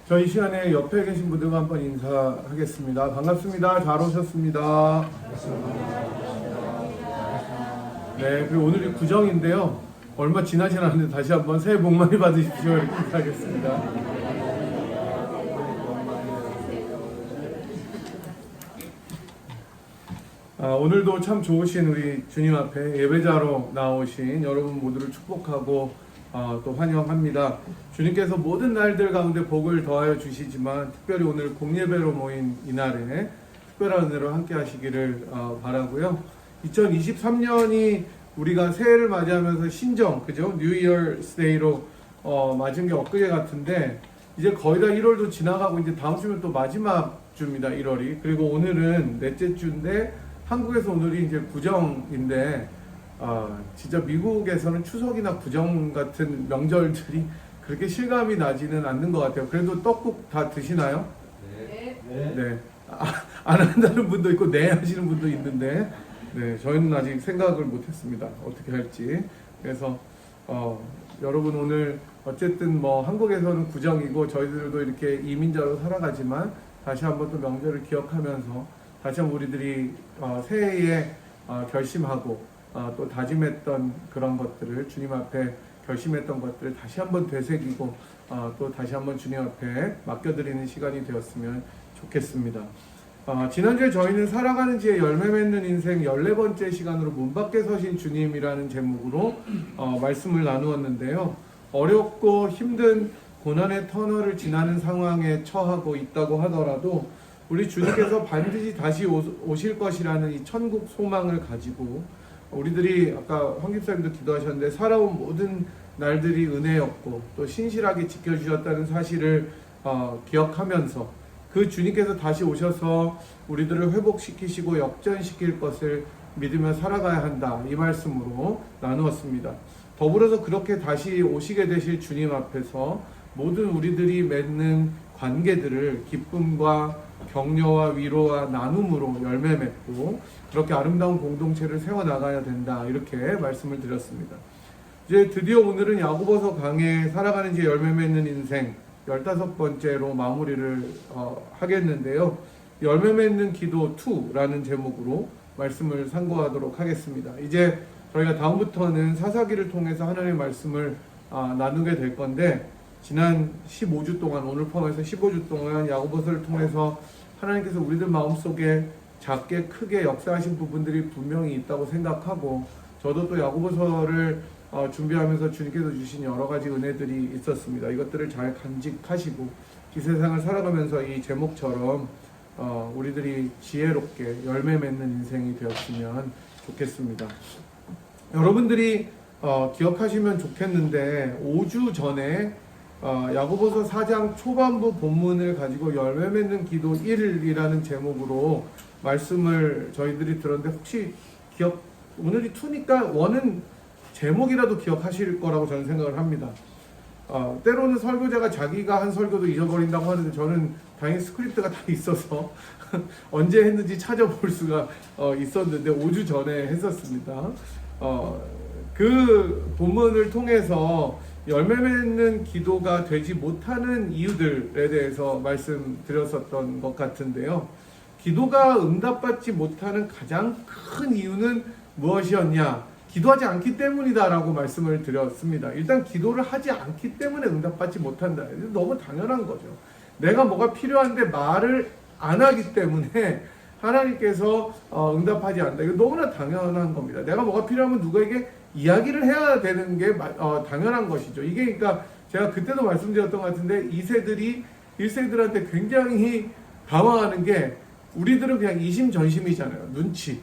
저희 시간에 옆에 계신 분들과 한번 인사하겠습니다. 반갑습니다. 잘 오셨습니다. 네, 그리고 오늘이 구정인데요. 얼마 지나지 않았는데 다시 한번 새해 복 많이 받으십시오. 이렇게 인사하겠습니다. 오늘도 참 좋으신 우리 주님 앞에 예배자로 나오신 여러분 모두를 축복하고 또 환영합니다. 주님께서 모든 날들 가운데 복을 더하여 주시지만 특별히 오늘 공예배로 모인 이날에 특별한 은혜로 함께 하시기를 바라고요. 2023년이 우리가 새해를 맞이하면서 신정, 그죠? 뉴 이어스 데이로 맞은 게 엊그제 같은데 이제 거의 다 1월도 지나가고 이제 다음 주면 또 마지막 주입니다. 1월이. 그리고 오늘은 넷째 주인데 한국에서 오늘이 이제 구정인데 진짜 미국에서는 추석이나 구정 같은 명절들이 그렇게 실감이 나지는 않는 것 같아요. 그래도 떡국 다 드시나요? 네. 안 한다는 분도 있고 네 하시는 분도 있는데 네, 저희는 아직 생각을 못했습니다. 어떻게 할지. 그래서 여러분 오늘 어쨌든 뭐 한국에서는 구정이고 저희들도 이렇게 이민자로 살아가지만 다시 한번 또 명절을 기억하면서 다시 한번 우리들이 새해에 결심하고 또 다짐했던 그런 것들을 주님 앞에 결심했던 것들을 다시 한번 되새기고 또 다시 한번 주님 앞에 맡겨드리는 시간이 되었으면 좋겠습니다. 지난주에 저희는 살아가는 지에 열매 맺는 인생 14번째 시간으로 문 밖에 서신 주님이라는 제목으로 말씀을 나누었는데요. 어렵고 힘든 고난의 터널을 지나는 상황에 처하고 있다고 하더라도 우리 주님께서 반드시 다시 오실 것이라는 이 천국 소망을 가지고 우리들이 아까 황 집사님도 기도하셨는데 살아온 모든 날들이 은혜였고 또 신실하게 지켜주셨다는 사실을 기억하면서 그 주님께서 다시 오셔서 우리들을 회복시키시고 역전시킬 것을 믿으며 살아가야 한다, 이 말씀으로 나누었습니다. 더불어서 그렇게 다시 오시게 되실 주님 앞에서 모든 우리들이 맺는 관계들을 기쁨과 격려와 위로와 나눔으로 열매 맺고 그렇게 아름다운 공동체를 세워나가야 된다, 이렇게 말씀을 드렸습니다. 이제 드디어 오늘은 야고보서 강해 살아가는 지 열매 맺는 인생 15번째로 마무리를 하겠는데요. 열매 맺는 기도 2라는 제목으로 말씀을 상고하도록 하겠습니다. 이제 저희가 다음부터는 사사기를 통해서 하나님의 말씀을 나누게 될 건데 지난 15주 동안, 오늘 포함해서 15주 동안 야고보서를 통해서 하나님께서 우리들 마음속에 작게 크게 역사하신 부분들이 분명히 있다고 생각하고 저도 또 야고보서를 준비하면서 주님께서 주신 여러 가지 은혜들이 있었습니다. 이것들을 잘 간직하시고 이 세상을 살아가면서 이 제목처럼 우리들이 지혜롭게 열매 맺는 인생이 되었으면 좋겠습니다. 여러분들이 기억하시면 좋겠는데 5주 전에 야고보서 4장 초반부 본문을 가지고 열매 맺는 기도 1이라는 제목으로 말씀을 저희들이 들었는데 혹시 오늘이 2니까 1은 제목이라도 기억하실 거라고 저는 생각을 합니다. 때로는 설교자가 자기가 한 설교도 잊어버린다고 하는데 저는 다행히 스크립트가 다 있어서 언제 했는지 찾아볼 수가 있었는데 5주 전에 했었습니다. 그 본문을 통해서 열매 맺는 기도가 되지 못하는 이유들에 대해서 말씀드렸었던 것 같은데요. 기도가 응답받지 못하는 가장 큰 이유는 무엇이었냐? 기도하지 않기 때문이다라고 말씀을 드렸습니다. 일단 기도를 하지 않기 때문에 응답받지 못한다. 너무 당연한 거죠. 내가 뭐가 필요한데 말을 안 하기 때문에 하나님께서 응답하지 않는다. 이거 너무나 당연한 겁니다. 내가 뭐가 필요하면 누구에게 이야기를 해야 되는 게 당연한 것이죠. 이게 그러니까 제가 그때도 말씀드렸던 것 같은데 2세들이 1세들한테 굉장히 당황하는 게 우리들은 그냥 이심전심이잖아요. 눈치,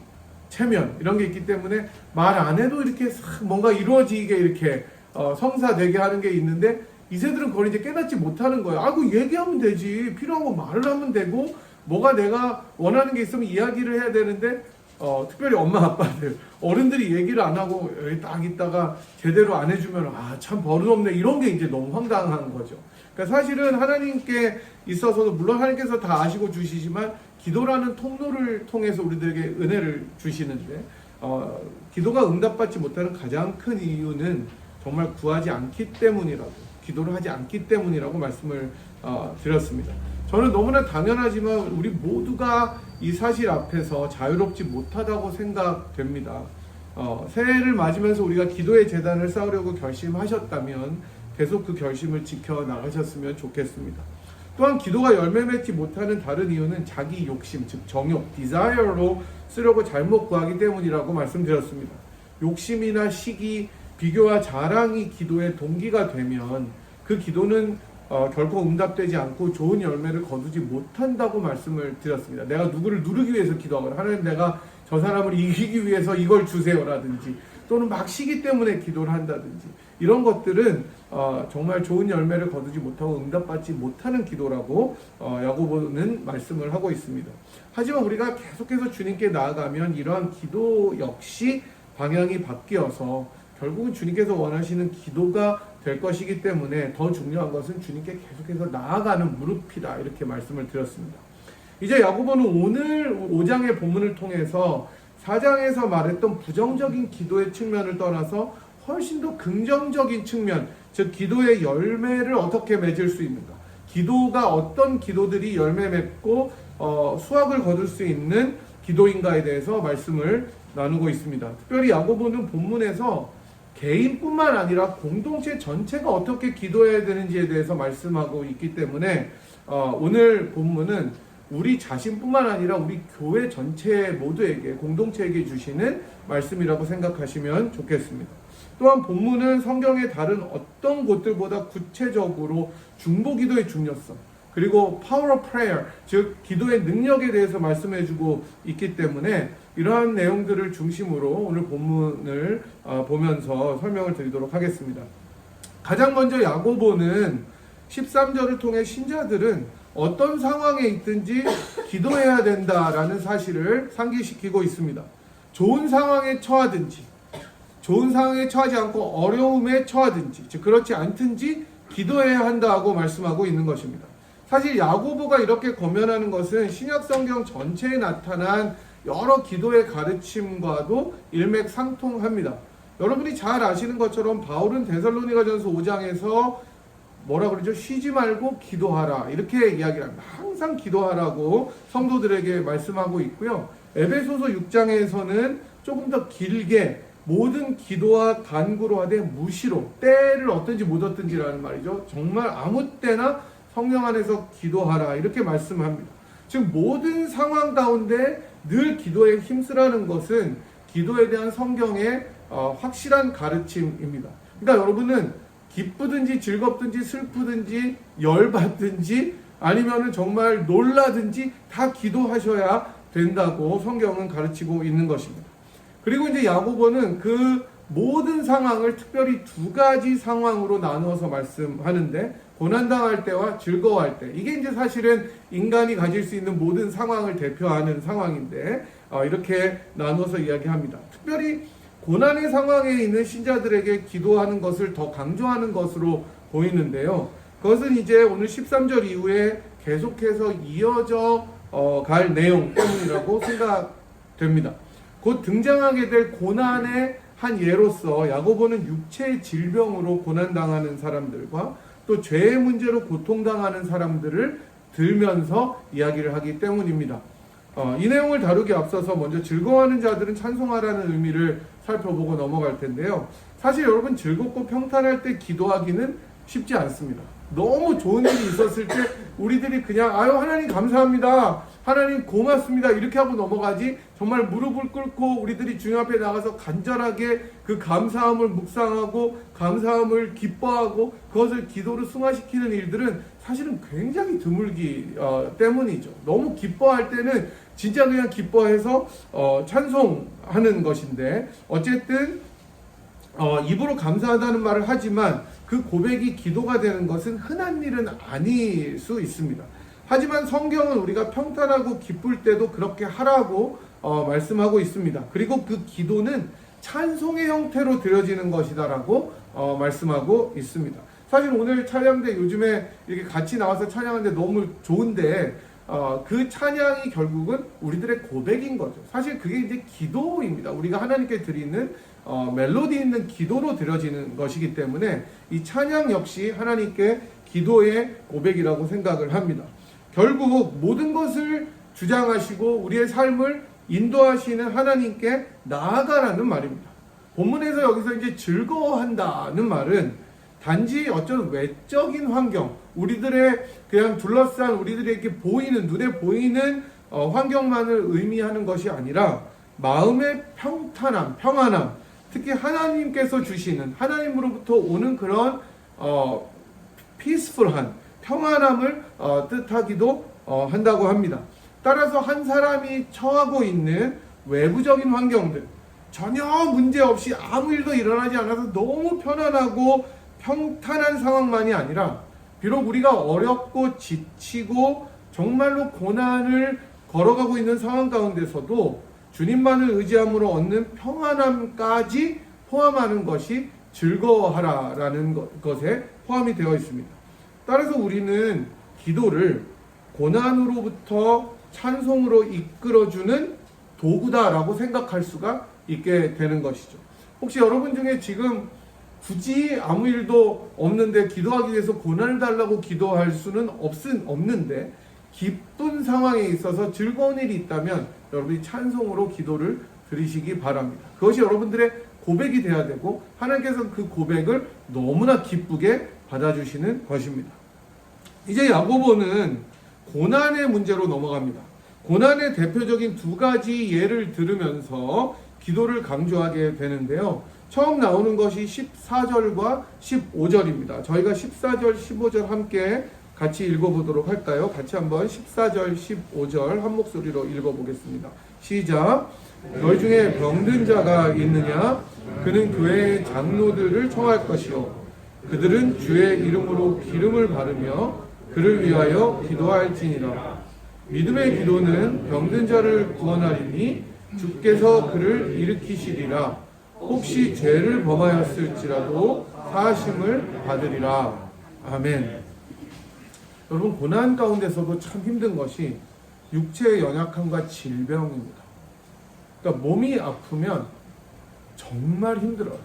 체면 이런 게 있기 때문에 말 안 해도 이렇게 뭔가 이루어지게 이렇게 성사되게 하는 게 있는데 2세들은 그걸 이제 깨닫지 못하는 거예요. 그 얘기하면 되지. 필요한 거 말을 하면 되고 뭐가 내가 원하는 게 있으면 이야기를 해야 되는데 특별히 엄마 아빠들 어른들이 얘기를 안 하고 여기 딱 있다가 제대로 안 해주면 참 버릇없네, 이런 게 이제 너무 황당한 거죠. 그러니까 사실은 하나님께 있어서도 물론 하나님께서 다 아시고 주시지만 기도라는 통로를 통해서 우리들에게 은혜를 주시는데 기도가 응답받지 못하는 가장 큰 이유는 정말 구하지 않기 때문이라고, 기도를 하지 않기 때문이라고 말씀을 드렸습니다. 저는 너무나 당연하지만 우리 모두가 이 사실 앞에서 자유롭지 못하다고 생각됩니다. 새해를 맞으면서 우리가 기도의 재단을 쌓으려고 결심하셨다면 계속 그 결심을 지켜나가셨으면 좋겠습니다. 또한 기도가 열매 맺지 못하는 다른 이유는 자기 욕심, 즉 정욕, desire로 쓰려고 잘못 구하기 때문이라고 말씀드렸습니다. 욕심이나 시기, 비교와 자랑이 기도의 동기가 되면 그 기도는 결코 응답되지 않고 좋은 열매를 거두지 못한다고 말씀을 드렸습니다. 내가 누구를 누르기 위해서 기도하거나 하나님 내가 저 사람을 이기기 위해서 이걸 주세요라든지 또는 막 시기 때문에 기도를 한다든지 이런 것들은 정말 좋은 열매를 거두지 못하고 응답받지 못하는 기도라고 야고보는 말씀을 하고 있습니다. 하지만 우리가 계속해서 주님께 나아가면 이러한 기도 역시 방향이 바뀌어서 결국은 주님께서 원하시는 기도가 될 것이기 때문에 더 중요한 것은 주님께 계속해서 나아가는 무릎이다 이렇게 말씀을 드렸습니다. 이제 야고보는 오늘 5장의 본문을 통해서 4장에서 말했던 부정적인 기도의 측면을 떠나서 훨씬 더 긍정적인 측면, 즉 기도의 열매를 어떻게 맺을 수 있는가, 기도가 어떤 기도들이 열매 맺고 수확을 거둘 수 있는 기도인가에 대해서 말씀을 나누고 있습니다. 특별히 야고보는 본문에서 개인뿐만 아니라 공동체 전체가 어떻게 기도해야 되는지에 대해서 말씀하고 있기 때문에 오늘 본문은 우리 자신뿐만 아니라 우리 교회 전체 모두에게 공동체에게 주시는 말씀이라고 생각하시면 좋겠습니다. 또한 본문은 성경의 다른 어떤 곳들보다 구체적으로 중보기도의 중요성 그리고 power of prayer 즉 기도의 능력에 대해서 말씀해주고 있기 때문에 이러한 내용들을 중심으로 오늘 본문을 보면서 설명을 드리도록 하겠습니다. 가장 먼저 야고보는 13절을 통해 신자들은 어떤 상황에 있든지 기도해야 된다라는 사실을 상기시키고 있습니다. 좋은 상황에 처하든지 좋은 상황에 처하지 않고 어려움에 처하든지 즉 그렇지 않든지 기도해야 한다고 말씀하고 있는 것입니다. 사실 야고보가 이렇게 권면하는 것은 신약 성경 전체에 나타난 여러 기도의 가르침과도 일맥상통합니다. 여러분이 잘 아시는 것처럼 바울은 데살로니가전서 5장에서 뭐라 그러죠? 쉬지 말고 기도하라 이렇게 이야기를 합니다. 항상 기도하라고 성도들에게 말씀하고 있고요. 에베소서 6장에서는 조금 더 길게 모든 기도와 간구로 하되 무시로 때를 얻든지 못 얻든지라는 말이죠. 정말 아무 때나 성령 안에서 기도하라 이렇게 말씀합니다. 즉 모든 상황 가운데 늘 기도에 힘쓰라는 것은 기도에 대한 성경의 확실한 가르침입니다. 그러니까 여러분은 기쁘든지 즐겁든지 슬프든지 열받든지 아니면은 정말 놀라든지 다 기도하셔야 된다고 성경은 가르치고 있는 것입니다. 그리고 이제 야고보는 그 모든 상황을 특별히 두 가지 상황으로 나누어서 말씀하는데 고난당할 때와 즐거워할 때 이게 이제 사실은 인간이 가질 수 있는 모든 상황을 대표하는 상황인데 이렇게 나누어서 이야기합니다. 특별히 고난의 상황에 있는 신자들에게 기도하는 것을 더 강조하는 것으로 보이는데요. 그것은 이제 오늘 13절 이후에 계속해서 이어져 갈 내용 때문이라고 생각됩니다. 곧 등장하게 될 고난의 한 예로서 야고보는 육체의 질병으로 고난당하는 사람들과 또 죄의 문제로 고통당하는 사람들을 들면서 이야기를 하기 때문입니다. 이 내용을 다루기 앞서서 먼저 즐거워하는 자들은 찬송하라는 의미를 살펴보고 넘어갈 텐데요. 사실 여러분 즐겁고 평탄할 때 기도하기는 쉽지 않습니다. 너무 좋은 일이 있었을 때 우리들이 그냥 아유 하나님 감사합니다. 하나님 고맙습니다. 이렇게 하고 넘어가지 정말 무릎을 꿇고 우리들이 주님 앞에 나가서 간절하게 그 감사함을 묵상하고 감사함을 기뻐하고 그것을 기도로 승화시키는 일들은 사실은 굉장히 드물기 때문이죠. 너무 기뻐할 때는 진짜 그냥 기뻐해서 찬송하는 것인데 어쨌든 입으로 감사하다는 말을 하지만 그 고백이 기도가 되는 것은 흔한 일은 아닐 수 있습니다. 하지만 성경은 우리가 평탄하고 기쁠 때도 그렇게 하라고 말씀하고 있습니다. 그리고 그 기도는 찬송의 형태로 드려지는 것이다라고 말씀하고 있습니다. 사실 오늘 찬양대 요즘에 이렇게 같이 나와서 찬양하는데 너무 좋은데 그 찬양이 결국은 우리들의 고백인 거죠. 사실 그게 이제 기도입니다. 우리가 하나님께 드리는 멜로디 있는 기도로 드려지는 것이기 때문에 이 찬양 역시 하나님께 기도의 고백이라고 생각을 합니다. 결국 모든 것을 주장하시고 우리의 삶을 인도하시는 하나님께 나아가라는 말입니다. 본문에서 여기서 이제 즐거워한다는 말은 단지 어떤 외적인 환경, 우리들의 그냥 둘러싼 우리들에게 보이는, 눈에 보이는 환경만을 의미하는 것이 아니라 마음의 평탄함, 평안함, 특히 하나님께서 주시는, 하나님으로부터 오는 그런 피스풀한 평안함을 뜻하기도 한다고 합니다. 따라서 한 사람이 처하고 있는 외부적인 환경들, 전혀 문제 없이 아무 일도 일어나지 않아서 너무 편안하고 평탄한 상황만이 아니라 비록 우리가 어렵고 지치고 정말로 고난을 걸어가고 있는 상황 가운데서도 주님만을 의지함으로 얻는 평안함까지 포함하는 것이 즐거워하라라는 것에 포함이 되어 있습니다. 따라서 우리는 기도를 고난으로부터 찬송으로 이끌어주는 도구다라고 생각할 수가 있게 되는 것이죠. 혹시 여러분 중에 지금 굳이 아무 일도 없는데 기도하기 위해서 고난을 달라고 기도할 수는 없는데 기쁜 상황에 있어서 즐거운 일이 있다면 여러분이 찬송으로 기도를 드리시기 바랍니다. 그것이 여러분들의 고백이 돼야 되고 하나님께서 그 고백을 너무나 기쁘게 받아주시는 것입니다. 이제 야고보는 고난의 문제로 넘어갑니다. 고난의 대표적인 두 가지 예를 들으면서 기도를 강조하게 되는데요. 처음 나오는 것이 14절과 15절입니다. 저희가 14절, 15절 함께 같이 읽어보도록 할까요? 같이 한번 14절, 15절 한 목소리로 읽어보겠습니다. 시작! 너희 중에 병든 자가 있느냐? 그는 교회의 장로들을 청할 것이요. 그들은 주의 이름으로 기름을 바르며 그를 위하여 기도할지니라. 믿음의 기도는 병든 자를 구원하리니 주께서 그를 일으키시리라. 혹시 죄를 범하였을지라도 사하심을 받으리라. 아멘. 여러분, 고난 가운데서도 참 힘든 것이 육체의 연약함과 질병입니다. 그러니까 몸이 아프면 정말 힘들어요.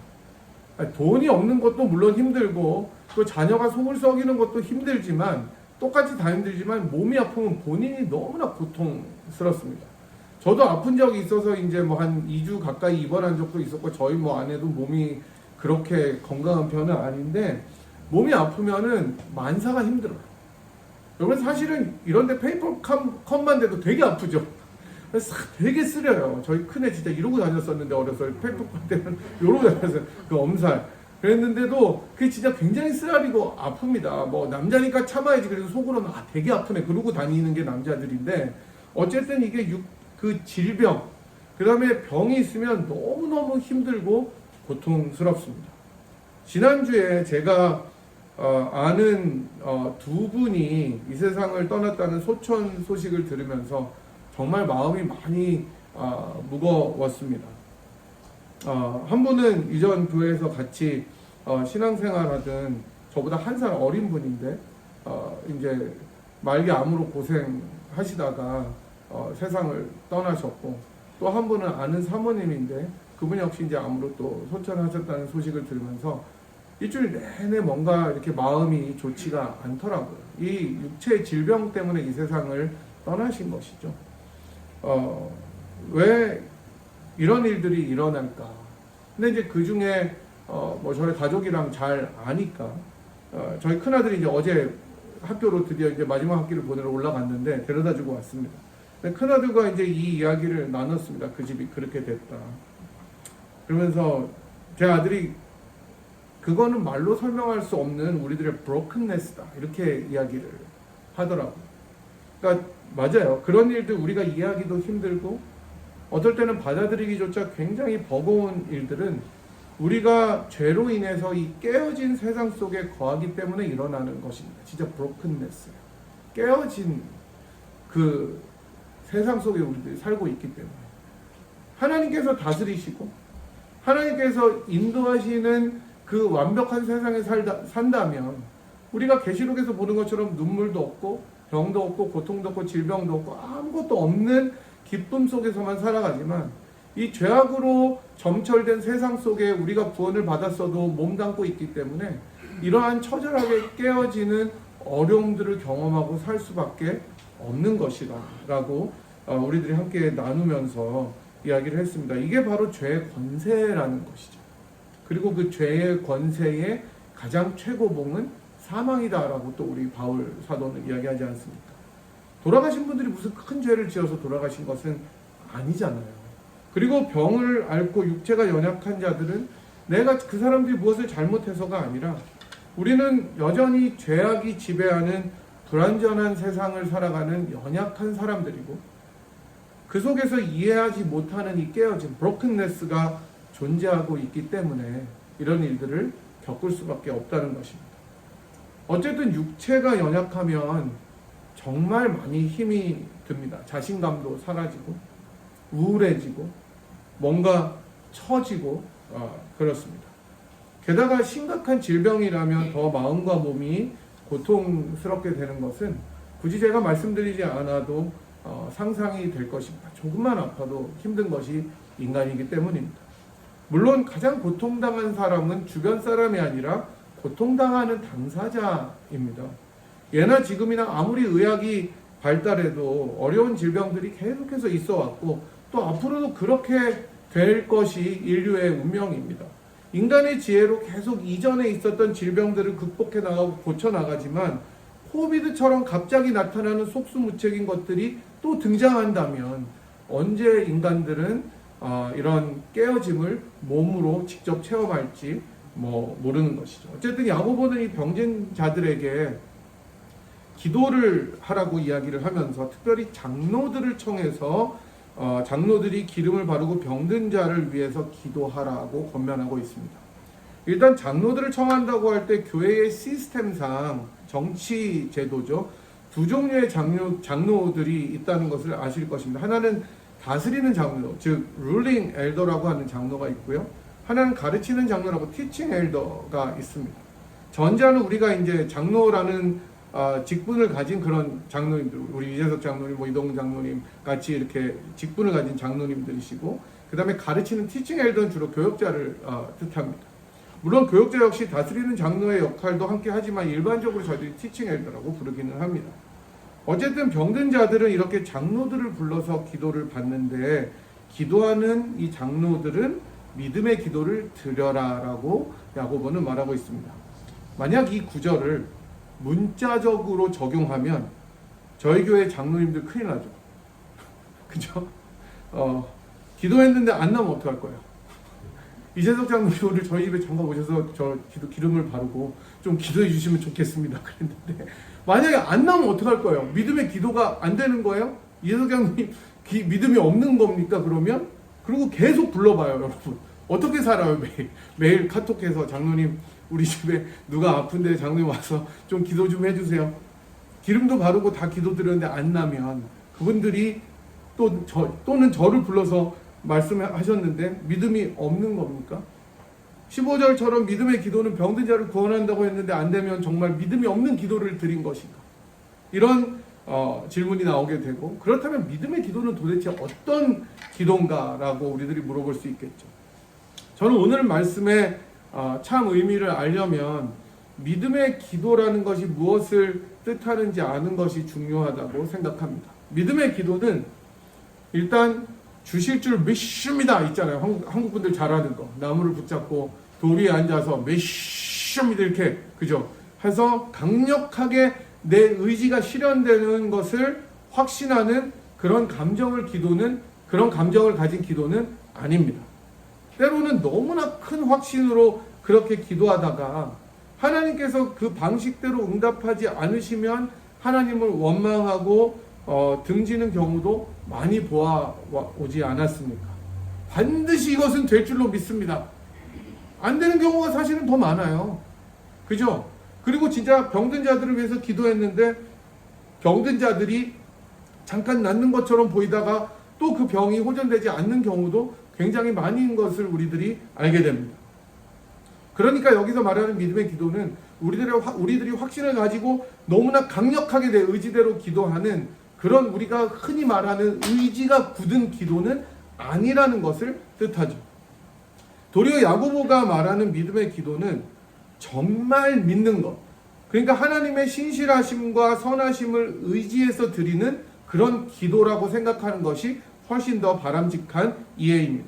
돈이 없는 것도 물론 힘들고 또 자녀가 속을 썩이는 것도 힘들지만 똑같이 다 힘들지만 몸이 아프면 본인이 너무나 고통스럽습니다. 저도 아픈 적이 있어서 이제 뭐 한 2주 가까이 입원한 적도 있었고 저희 뭐 아내도 몸이 그렇게 건강한 편은 아닌데 몸이 아프면은 만사가 힘들어요. 여러분 사실은 이런데 페이퍼 컷만 돼도 되게 아프죠. 되게 쓰려요. 저희 큰애 진짜 이러고 다녔었는데 어렸을 때 페이퍼 컷 때는 이러고 다녔어요. 그 엄살. 그랬는데도 그게 진짜 굉장히 쓰라리고 아픕니다. 뭐 남자니까 참아야지. 그래서 속으로는 되게 아프네. 그러고 다니는 게 남자들인데 어쨌든 이게 그 질병, 그 다음에 병이 있으면 너무너무 힘들고 고통스럽습니다. 지난주에 제가 아는 두 분이 이 세상을 떠났다는 소천 소식을 들으면서 정말 마음이 많이 무거웠습니다. 한 분은 이전 교회에서 같이 신앙생활하던 저보다 한 살 어린 분인데 이제 말기 암으로 고생하시다가 세상을 떠나셨고 또 한 분은 아는 사모님인데 그분 역시 이제 암으로 또 소천하셨다는 소식을 들으면서 일주일 내내 뭔가 이렇게 마음이 좋지가 않더라고요. 이 육체의 질병 때문에 이 세상을 떠나신 것이죠. 왜 이런 일들이 일어날까? 근데 이제 그 중에 뭐 저희 가족이랑 잘 아니까 저희 큰아들이 이제 어제 학교로 드디어 이제 마지막 학기를 보내러 올라갔는데 데려다주고 왔습니다. 큰아들과 이제 이 이야기를 나눴습니다. 그 집이 그렇게 됐다. 그러면서 제 아들이 그거는 말로 설명할 수 없는 우리들의 brokenness다 이렇게 이야기를 하더라고요. 그러니까 맞아요. 그런 일들 우리가 이해하기도 힘들고 어떨 때는 받아들이기조차 굉장히 버거운 일들은 우리가 죄로 인해서 이 깨어진 세상 속에 거하기 때문에 일어나는 것입니다. 진짜 brokenness. 깨어진 그 세상 속에 우리들이 살고 있기 때문에 하나님께서 다스리시고 하나님께서 인도하시는 그 완벽한 세상에 산다면 우리가 계시록에서 보는 것처럼 눈물도 없고 병도 없고 고통도 없고 질병도 없고 아무것도 없는 기쁨 속에서만 살아가지만 이 죄악으로 점철된 세상 속에 우리가 구원을 받았어도 몸담고 있기 때문에 이러한 처절하게 깨어지는 어려움들을 경험하고 살 수밖에 없는 것이다 라고 우리들이 함께 나누면서 이야기를 했습니다. 이게 바로 죄의 권세라는 것이죠. 그리고 그 죄의 권세의 가장 최고봉은 사망이다 라고 또 우리 바울 사도는 이야기하지 않습니까? 돌아가신 분들이 무슨 큰 죄를 지어서 돌아가신 것은 아니잖아요. 그리고 병을 앓고 육체가 연약한 자들은 내가 그 사람들이 무엇을 잘못해서가 아니라 우리는 여전히 죄악이 지배하는 불완전한 세상을 살아가는 연약한 사람들이고 그 속에서 이해하지 못하는 이 깨어진 브로큰네스가 존재하고 있기 때문에 이런 일들을 겪을 수밖에 없다는 것입니다. 어쨌든 육체가 연약하면 정말 많이 힘이 듭니다. 자신감도 사라지고 우울해지고 뭔가 처지고 그렇습니다. 게다가 심각한 질병이라면 더 마음과 몸이 고통스럽게 되는 것은 굳이 제가 말씀드리지 않아도 상상이 될 것입니다. 조금만 아파도 힘든 것이 인간이기 때문입니다. 물론 가장 고통당한 사람은 주변 사람이 아니라 고통당하는 당사자입니다. 예나 지금이나 아무리 의학이 발달해도 어려운 질병들이 계속해서 있어 왔고 또 앞으로도 그렇게 될 것이 인류의 운명입니다. 인간의 지혜로 계속 이전에 있었던 질병들을 극복해 나가고 고쳐 나가지만 코비드처럼 갑자기 나타나는 속수무책인 것들이 또 등장한다면 언제 인간들은 이런 깨어짐을 몸으로 직접 체험할지 모르는 것이죠. 어쨌든 야고보는 이 병진 자들에게 기도를 하라고 이야기를 하면서 특별히 장로들을 청해서 장로들이 기름을 바르고 병든 자를 위해서 기도하라고 권면하고 있습니다. 일단 장로들을 청한다고 할 때 교회의 시스템상 정치 제도죠. 두 종류의 장로들이 있다는 것을 아실 것입니다. 하나는 다스리는 장로, 즉 룰링 엘더라고 하는 장로가 있고요. 하나는 가르치는 장로라고 티칭 엘더가 있습니다. 전자는 우리가 이제 장로라는 직분을 가진 그런 장로님들, 우리 이재석 장로님, 이동 장로님 같이 이렇게 직분을 가진 장로님들이시고, 그 다음에 가르치는 티칭 엘더는 주로 교역자를 뜻합니다. 물론 교역자 역시 다스리는 장로의 역할도 함께 하지만 일반적으로 저희들이 티칭 엘더라고 부르기는 합니다. 어쨌든 병든 자들은 이렇게 장로들을 불러서 기도를 받는데 기도하는 이 장로들은 믿음의 기도를 드려라라고 야고보는 말하고 있습니다. 만약 이 구절을 문자적으로 적용하면 저희 교회 장로님들 큰일 나죠. 그죠? 기도했는데 안 나면 어떡할 거예요? 이재석 장로님 오늘 저희 집에 잠깐 오셔서 저 기름을 바르고 좀 기도해 주시면 좋겠습니다 그랬는데 만약에 안 나면 어떡할 거예요? 믿음의 기도가 안 되는 거예요? 이재석 장로님 믿음이 없는 겁니까 그러면? 그리고 계속 불러봐요 여러분. 어떻게 살아요 매일 카톡해서 장로님 우리 집에 누가 아픈데 장로님 와서 좀 기도 좀 해주세요. 기름도 바르고 다 기도 드렸는데 안 나면 그분들이 또는 저를 불러서 말씀하셨는데 믿음이 없는 겁니까? 15절처럼 믿음의 기도는 병든 자를 구원한다고 했는데 안 되면 정말 믿음이 없는 기도를 드린 것인가? 이런 질문이 나오게 되고 그렇다면 믿음의 기도는 도대체 어떤 기도인가라고 우리들이 물어볼 수 있겠죠. 저는 오늘 말씀에 참 의미를 알려면 믿음의 기도라는 것이 무엇을 뜻하는지 아는 것이 중요하다고 생각합니다. 믿음의 기도는 일단 주실 줄 믿습니다 있잖아요. 한국 분들 잘하는 거. 나무를 붙잡고 돌 위에 앉아서 믿습니다 이렇게 그죠? 해서 강력하게 내 의지가 실현되는 것을 확신하는 그런 감정을 가진 기도는 아닙니다. 때로는 너무나 큰 확신으로 그렇게 기도하다가 하나님께서 그 방식대로 응답하지 않으시면 하나님을 원망하고 등지는 경우도 많이 보아오지 않았습니까? 반드시 이것은 될 줄로 믿습니다. 안 되는 경우가 사실은 더 많아요. 그죠? 그리고 진짜 병든 자들을 위해서 기도했는데 병든 자들이 잠깐 낫는 것처럼 보이다가 또 그 병이 호전되지 않는 경우도 굉장히 많은 것을 우리들이 알게 됩니다. 그러니까 여기서 말하는 믿음의 기도는 우리들이 확신을 가지고 너무나 강력하게 내 의지대로 기도하는 그런 우리가 흔히 말하는 의지가 굳은 기도는 아니라는 것을 뜻하죠. 도리어 야고보가 말하는 믿음의 기도는 정말 믿는 것, 그러니까 하나님의 신실하심과 선하심을 의지해서 드리는 그런 기도라고 생각하는 것이 훨씬 더 바람직한 이해입니다.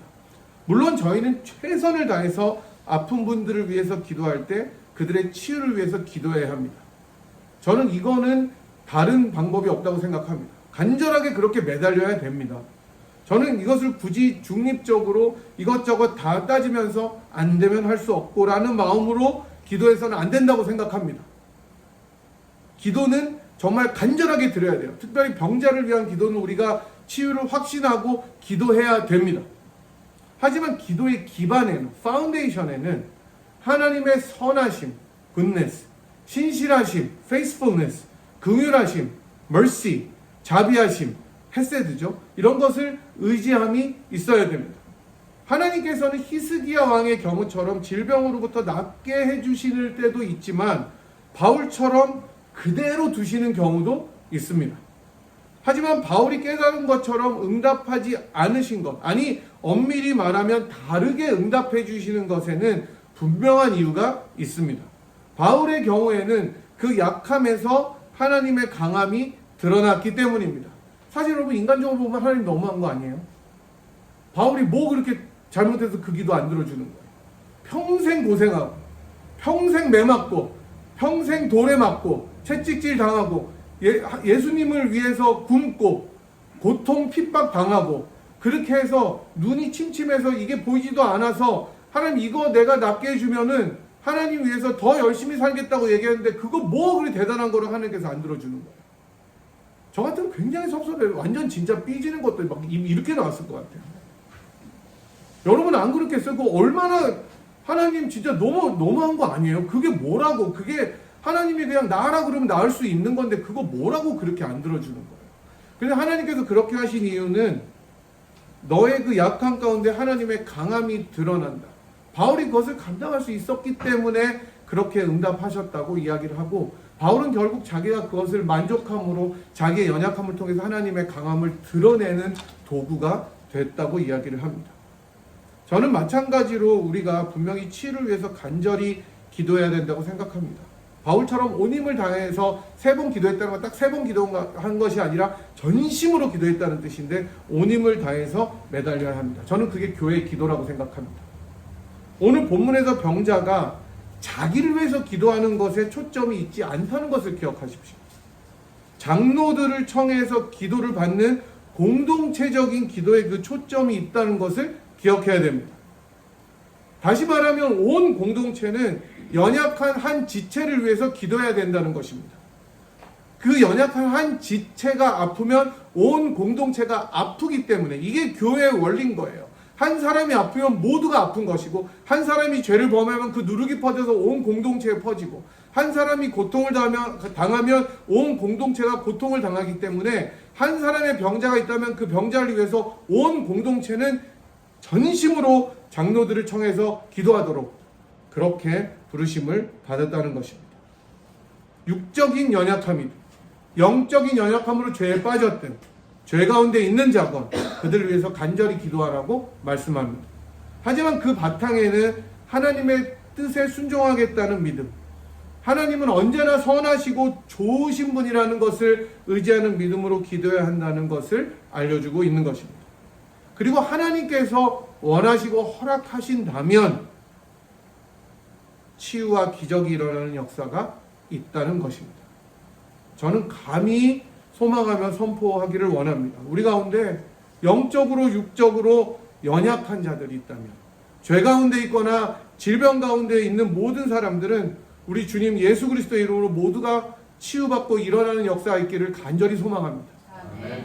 물론 저희는 최선을 다해서 아픈 분들을 위해서 기도할 때 그들의 치유를 위해서 기도해야 합니다. 저는 이거는 다른 방법이 없다고 생각합니다. 간절하게 그렇게 매달려야 됩니다. 저는 이것을 굳이 중립적으로 이것저것 다 따지면서 안 되면 할 수 없고라는 마음으로 기도해서는 안 된다고 생각합니다. 기도는 정말 간절하게 드려야 돼요. 특별히 병자를 위한 기도는 우리가 치유를 확신하고 기도해야 됩니다. 하지만 기도의 기반에는, 파운데이션에는 하나님의 선하심, goodness, 신실하심, faithfulness, 긍휼하심, mercy, 자비하심, 헤세드죠. 이런 것을 의지함이 있어야 됩니다. 하나님께서는 히스기야 왕의 경우처럼 질병으로부터 낫게 해주시는 때도 있지만 바울처럼 그대로 두시는 경우도 있습니다. 하지만 바울이 깨달은 것처럼 응답하지 않으신 것, 아니 엄밀히 말하면 다르게 응답해 주시는 것에는 분명한 이유가 있습니다. 바울의 경우에는 그 약함에서 하나님의 강함이 드러났기 때문입니다. 사실 여러분 인간적으로 보면 하나님 너무한 거 아니에요? 바울이 뭐 그렇게 잘못해서 그 기도 안 들어주는 거예요? 평생 고생하고 평생 매 맞고 평생 돌에 맞고 채찍질 당하고 예수님을 위해서 굶고 고통 핍박 당하고 그렇게 해서 눈이 침침해서 이게 보이지도 않아서 하나님 이거 내가 낫게 해주면은 하나님 위해서 더 열심히 살겠다고 얘기했는데 그거 뭐 그리 대단한 거를 하나님께서 안 들어주는 거예요. 저 같으면 굉장히 섭섭해요. 완전 진짜 삐지는 것도 막 이렇게 나왔을 것 같아요. 여러분 안 그렇겠어요? 그거 얼마나 하나님 진짜 너무한 거 아니에요? 그게 뭐라고? 그게 하나님이 그냥 나으라 그러면 나을 수 있는 건데 그거 뭐라고 그렇게 안 들어주는 거예요? 그래서 하나님께서 그렇게 하신 이유는 너의 그 약함 가운데 하나님의 강함이 드러난다. 바울이 그것을 감당할 수 있었기 때문에 그렇게 응답하셨다고 이야기를 하고 바울은 결국 자기가 그것을 만족함으로 자기의 연약함을 통해서 하나님의 강함을 드러내는 도구가 됐다고 이야기를 합니다. 저는 마찬가지로 우리가 분명히 치유를 위해서 간절히 기도해야 된다고 생각합니다. 바울처럼 온 힘을 다해서 3번 기도했다는 건 딱 3번 기도한 것이 아니라 전심으로 기도했다는 뜻인데 온 힘을 다해서 매달려야 합니다. 저는 그게 교회의 기도라고 생각합니다. 오늘 본문에서 병자가 자기를 위해서 기도하는 것에 초점이 있지 않다는 것을 기억하십시오. 장로들을 청해서 기도를 받는 공동체적인 기도에 그 초점이 있다는 것을 기억해야 됩니다. 다시 말하면 온 공동체는 연약한 한 지체를 위해서 기도해야 된다는 것입니다. 그 연약한 한 지체가 아프면 온 공동체가 아프기 때문에 이게 교회의 원리인 거예요. 한 사람이 아프면 모두가 아픈 것이고 한 사람이 죄를 범하면 그 누룩이 퍼져서 온 공동체에 퍼지고 한 사람이 고통을 당하면 온 공동체가 고통을 당하기 때문에 한 사람의 병자가 있다면 그 병자를 위해서 온 공동체는 전심으로 장로들을 청해서 기도하도록 그렇게 부르심을 받았다는 것입니다. 육적인 연약함이든 영적인 연약함으로 죄에 빠졌든 죄 가운데 있는 자건 그들을 위해서 간절히 기도하라고 말씀합니다. 하지만 그 바탕에는 하나님의 뜻에 순종하겠다는 믿음, 하나님은 언제나 선하시고 좋으신 분이라는 것을 의지하는 믿음으로 기도해야 한다는 것을 알려주고 있는 것입니다. 그리고 하나님께서 원하시고 허락하신다면 치유와 기적이 일어나는 역사가 있다는 것입니다. 저는 감히 소망하며 선포하기를 원합니다. 우리 가운데 영적으로 육적으로 연약한 자들이 있다면 죄 가운데 있거나 질병 가운데 있는 모든 사람들은 우리 주님 예수 그리스도의 이름으로 모두가 치유받고 일어나는 역사가 있기를 간절히 소망합니다.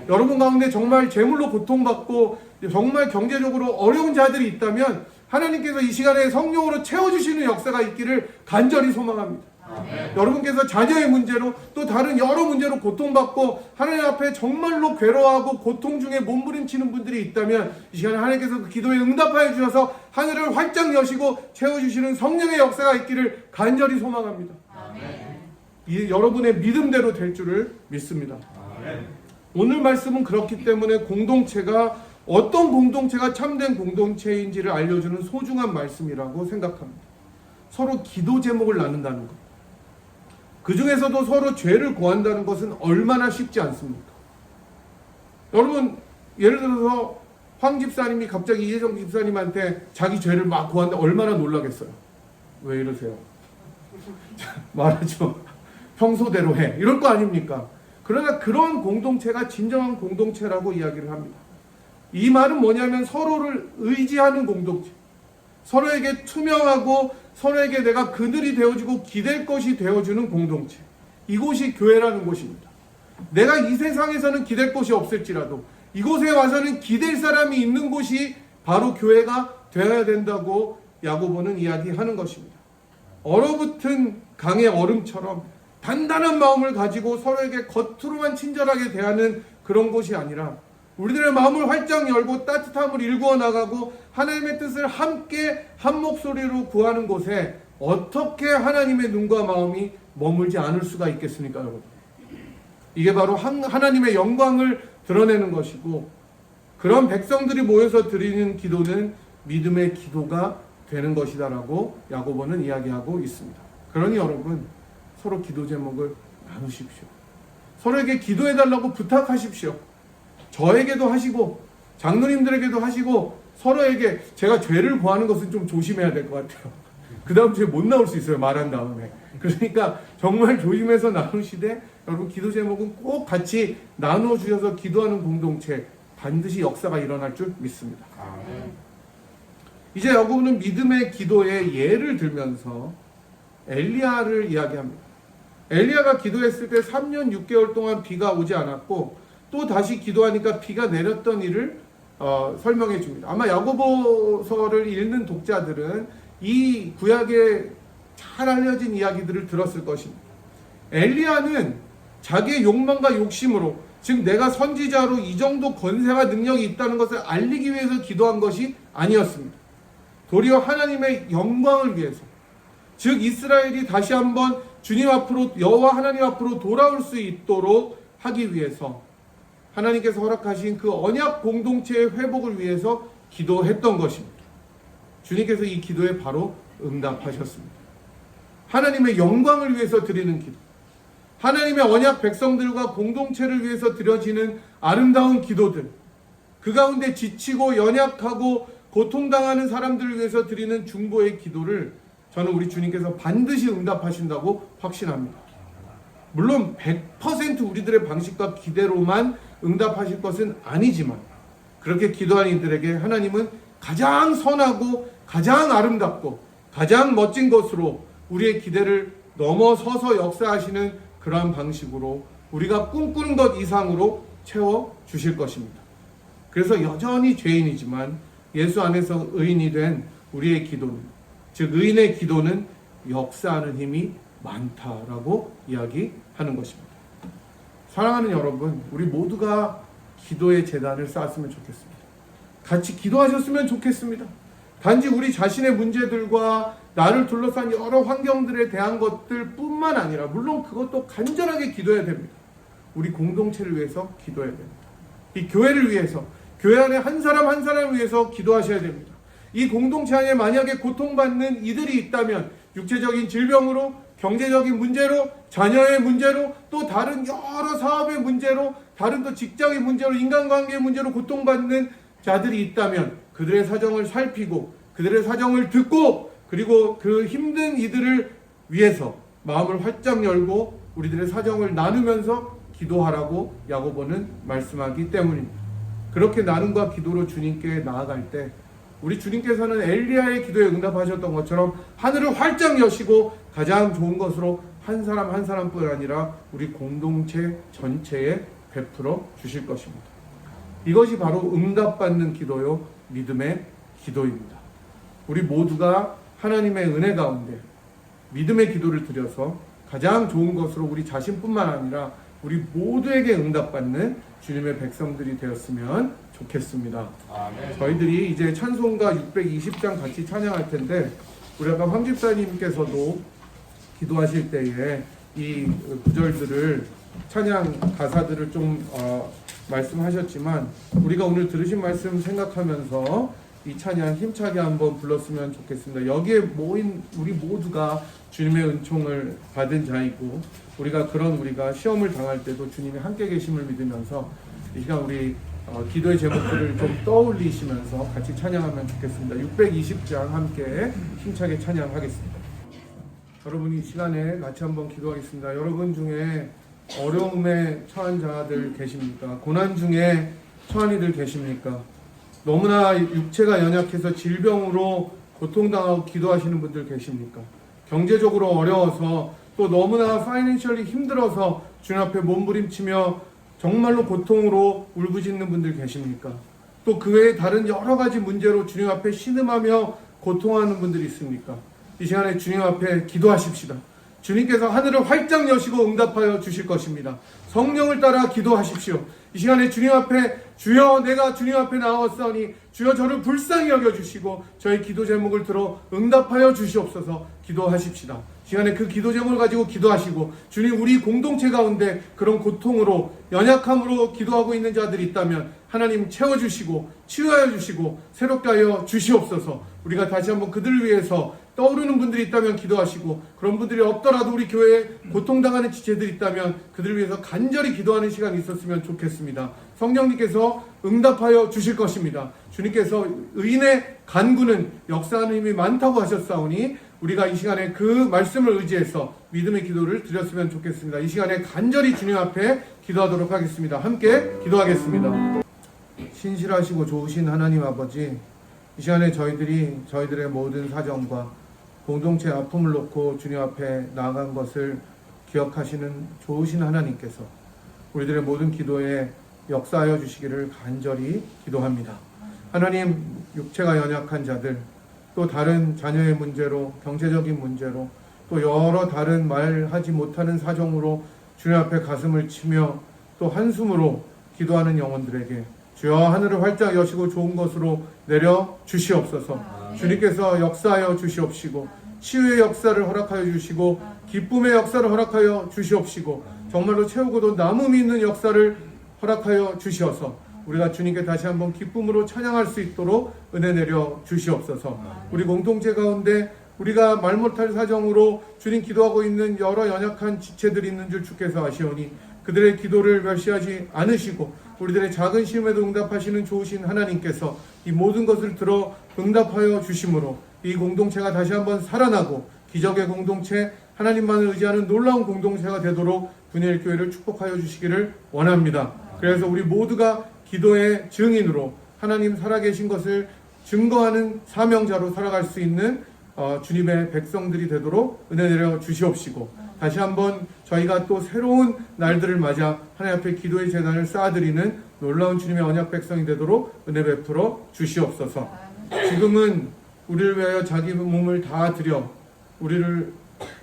여러분 가운데 정말 재물로 고통받고 정말 경제적으로 어려운 자들이 있다면 하나님께서 이 시간에 성령으로 채워주시는 역사가 있기를 간절히 소망합니다. 아멘. 여러분께서 자녀의 문제로 또 다른 여러 문제로 고통받고 하나님 앞에 정말로 괴로워하고 고통 중에 몸부림치는 분들이 있다면 이 시간에 하나님께서 그 기도에 응답하여 주셔서 하늘을 활짝 여시고 채워주시는 성령의 역사가 있기를 간절히 소망합니다. 아멘. 이 여러분의 믿음대로 될 줄을 믿습니다. 아멘. 오늘 말씀은 그렇기 때문에 공동체가 어떤 공동체가 참된 공동체인지를 알려주는 소중한 말씀이라고 생각합니다. 서로 기도 제목을 나눈다는 것. 그 중에서도 서로 죄를 구한다는 것은 얼마나 쉽지 않습니까? 여러분, 예를 들어서 황 집사님이 갑자기 이혜정 집사님한테 자기 죄를 막 구한다 얼마나 놀라겠어요? 왜 이러세요? 말하죠. 평소대로 해. 이럴 거 아닙니까? 그러나 그런 공동체가 진정한 공동체라고 이야기를 합니다. 이 말은 뭐냐면 서로를 의지하는 공동체. 서로에게 투명하고 서로에게 내가 그늘이 되어주고 기댈 것이 되어주는 공동체. 이곳이 교회라는 곳입니다. 내가 이 세상에서는 기댈 곳이 없을지라도 이곳에 와서는 기댈 사람이 있는 곳이 바로 교회가 되어야 된다고 야고보는 이야기하는 것입니다. 얼어붙은 강의 얼음처럼 단단한 마음을 가지고 서로에게 겉으로만 친절하게 대하는 그런 곳이 아니라 우리들의 마음을 활짝 열고 따뜻함을 일구어 나가고 하나님의 뜻을 함께 한 목소리로 구하는 곳에 어떻게 하나님의 눈과 마음이 머물지 않을 수가 있겠습니까, 여러분? 이게 바로 하나님의 영광을 드러내는 것이고 그런 백성들이 모여서 드리는 기도는 믿음의 기도가 되는 것이다라고 야고보는 이야기하고 있습니다. 그러니 여러분, 서로 기도 제목을 나누십시오. 서로에게 기도해달라고 부탁하십시오. 저에게도 하시고 장로님들에게도 하시고 서로에게 제가 죄를 구하는 것은 좀 조심해야 될 것 같아요. 그 다음 주에 못 나올 수 있어요. 말한 다음에. 그러니까 정말 조심해서 나누시되 여러분 기도 제목은 꼭 같이 나누어 주셔서 기도하는 공동체 반드시 역사가 일어날 줄 믿습니다. 아멘. 이제 야고보는 믿음의 기도의 예를 들면서 엘리야를 이야기합니다. 엘리야가 기도했을 때 3년 6개월 동안 비가 오지 않았고 또 다시 기도하니까 비가 내렸던 일을 설명해 줍니다. 아마 야고보서를 읽는 독자들은 이 구약에 잘 알려진 이야기들을 들었을 것입니다. 엘리야는 자기의 욕망과 욕심으로 즉 내가 선지자로 이 정도 권세와 능력이 있다는 것을 알리기 위해서 기도한 것이 아니었습니다. 도리어 하나님의 영광을 위해서 즉 이스라엘이 다시 한번 주님 앞으로 여호와 하나님 앞으로 돌아올 수 있도록 하기 위해서 하나님께서 허락하신 그 언약 공동체의 회복을 위해서 기도했던 것입니다. 주님께서 이 기도에 바로 응답하셨습니다. 하나님의 영광을 위해서 드리는 기도, 하나님의 언약 백성들과 공동체를 위해서 드려지는 아름다운 기도들, 그 가운데 지치고 연약하고 고통당하는 사람들을 위해서 드리는 중보의 기도를 저는 우리 주님께서 반드시 응답하신다고 확신합니다. 물론 100% 우리들의 방식과 기대로만 응답하실 것은 아니지만 그렇게 기도한 이들에게 하나님은 가장 선하고 가장 아름답고 가장 멋진 것으로 우리의 기대를 넘어서서 역사하시는 그러한 방식으로 우리가 꿈꾸는 것 이상으로 채워주실 것입니다. 그래서 여전히 죄인이지만 예수 안에서 의인이 된 우리의 기도는 즉 의인의 기도는 역사하는 힘이 많다라고 이야기하는 것입니다. 사랑하는 여러분, 우리 모두가 기도의 재단을 쌓았으면 좋겠습니다. 같이 기도하셨으면 좋겠습니다. 단지 우리 자신의 문제들과 나를 둘러싼 여러 환경들에 대한 것들 뿐만 아니라 물론 그것도 간절하게 기도해야 됩니다. 우리 공동체를 위해서 기도해야 됩니다. 이 교회를 위해서 교회 안에 한 사람 한 사람을 위해서 기도하셔야 됩니다. 이 공동체 안에 만약에 고통받는 이들이 있다면 육체적인 질병으로 경제적인 문제로 자녀의 문제로 또 다른 여러 사업의 문제로 다른 또 직장의 문제로 인간관계의 문제로 고통받는 자들이 있다면 그들의 사정을 살피고 그들의 사정을 듣고 그리고 그 힘든 이들을 위해서 마음을 활짝 열고 우리들의 사정을 나누면서 기도하라고 야고보는 말씀하기 때문입니다. 그렇게 나눔과 기도로 주님께 나아갈 때 우리 주님께서는 엘리야의 기도에 응답하셨던 것처럼 하늘을 활짝 여시고 가장 좋은 것으로 한 사람 한 사람뿐 아니라 우리 공동체 전체에 베풀어 주실 것입니다. 이것이 바로 응답받는 기도요 믿음의 기도입니다. 우리 모두가 하나님의 은혜 가운데 믿음의 기도를 드려서 가장 좋은 것으로 우리 자신뿐만 아니라 우리 모두에게 응답받는 주님의 백성들이 되었으면 좋겠습니다. 아멘. 저희들이 이제 찬송가 620장 같이 찬양할 텐데, 우리 아까 황 집사님께서도 기도하실 때에 이 구절들을, 찬양 가사들을 좀 말씀하셨지만, 우리가 오늘 들으신 말씀 생각하면서 이 찬양 힘차게 한번 불렀으면 좋겠습니다. 여기에 모인 우리 모두가 주님의 은총을 받은 자이고, 우리가 시험을 당할 때도 주님이 함께 계심을 믿으면서 이 시간 우리 기도의 제목들을 좀 떠올리시면서 같이 찬양하면 좋겠습니다. 620장 함께 힘차게 찬양하겠습니다. 여러분, 이 시간에 같이 한번 기도하겠습니다. 여러분 중에 어려움에 처한 자들 계십니까? 고난 중에 처한 이들 계십니까? 너무나 육체가 연약해서 질병으로 고통당하고 기도하시는 분들 계십니까? 경제적으로 어려워서 또 너무나 파이낸셜리 힘들어서 주님 앞에 몸부림치며 정말로 고통으로 울부짖는 분들 계십니까? 또 그 외에 다른 여러 가지 문제로 주님 앞에 신음하며 고통하는 분들이 있습니까? 이 시간에 주님 앞에 기도하십시다. 주님께서 하늘을 활짝 여시고 응답하여 주실 것입니다. 성령을 따라 기도하십시오. 이 시간에 주님 앞에, 주여 내가 주님 앞에 나왔사오니 주여 저를 불쌍히 여겨주시고 저희 기도 제목을 들어 응답하여 주시옵소서. 기도하십시다. 이 시간에 그 기도 제목을 가지고 기도하시고, 주님, 우리 공동체 가운데 그런 고통으로 연약함으로 기도하고 있는 자들이 있다면 하나님 채워주시고 치유하여 주시고 새롭게 하여 주시옵소서. 우리가 다시 한번 그들을 위해서 떠오르는 분들이 있다면 기도하시고, 그런 분들이 없더라도 우리 교회에 고통당하는 지체들이 있다면 그들을 위해서 간절히 기도하는 시간이 있었으면 좋겠습니다. 성령님께서 응답하여 주실 것입니다. 주님께서 의인의 간구는 역사하는 힘이 많다고 하셨사오니 우리가 이 시간에 그 말씀을 의지해서 믿음의 기도를 드렸으면 좋겠습니다. 이 시간에 간절히 주님 앞에 기도하도록 하겠습니다. 함께 기도하겠습니다. 신실하시고 좋으신 하나님 아버지, 이 시간에 저희들의 모든 사정과 공동체 아픔을 놓고 주님 앞에 나아간 것을 기억하시는 좋으신 하나님께서 우리들의 모든 기도에 역사하여 주시기를 간절히 기도합니다. 하나님, 육체가 연약한 자들, 또 다른 자녀의 문제로, 경제적인 문제로, 또 여러 다른 말하지 못하는 사정으로 주님 앞에 가슴을 치며 또 한숨으로 기도하는 영혼들에게 주여 하늘을 활짝 여시고 좋은 것으로 내려 주시옵소서. 주님께서 역사하여 주시옵시고 치유의 역사를 허락하여 주시고 기쁨의 역사를 허락하여 주시옵시고 정말로 채우고도 남음이 있는 역사를 허락하여 주시어서 우리가 주님께 다시 한번 기쁨으로 찬양할 수 있도록 은혜 내려 주시옵소서. 우리 공동체 가운데 우리가 말 못할 사정으로 주님 기도하고 있는 여러 연약한 지체들이 있는 줄 주께서 아시오니 그들의 기도를 멸시하지 않으시고 우리들의 작은 시험에도 응답하시는 좋으신 하나님께서 이 모든 것을 들어 응답하여 주심으로 이 공동체가 다시 한번 살아나고 기적의 공동체, 하나님만을 의지하는 놀라운 공동체가 되도록 분야일 교회를 축복하여 주시기를 원합니다. 그래서 우리 모두가 기도의 증인으로 하나님 살아계신 것을 증거하는 사명자로 살아갈 수 있는 주님의 백성들이 되도록 은혜 내려 주시옵시고 다시 한번 저희가 또 새로운 날들을 맞아 하나님 앞에 기도의 제단을 쌓아드리는 놀라운 주님의 언약 백성이 되도록 은혜 베풀어 주시옵소서. 지금은 우리를 위하여 자기 몸을 다 드려 우리를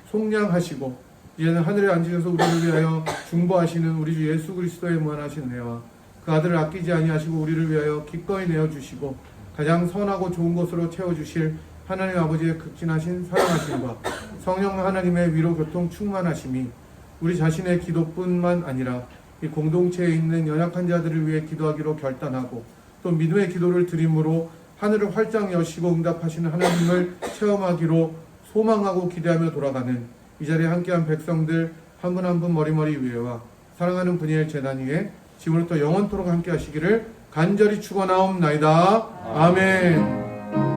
속량하시고 이제는 하늘에 앉으셔서 우리를 위하여 중보하시는 우리 주 예수 그리스도의 무한하신 은혜와 그 아들을 아끼지 아니하시고 우리를 위하여 기꺼이 내어주시고 가장 선하고 좋은 것으로 채워주실 하나님 아버지의 극진하신 사랑하심과 성령 하나님의 위로 교통 충만하심이 우리 자신의 기도뿐만 아니라 이 공동체에 있는 연약한 자들을 위해 기도하기로 결단하고 또 믿음의 기도를 드림으로 하늘을 활짝 여시고 응답하시는 하나님을 체험하기로 소망하고 기대하며 돌아가는 이 자리에 함께한 백성들 한 분 한 분 머리머리 위에와 사랑하는 분야의 재단 위에 지금부터 영원토록 함께 하시기를 간절히 축원하옵나이다. 아멘.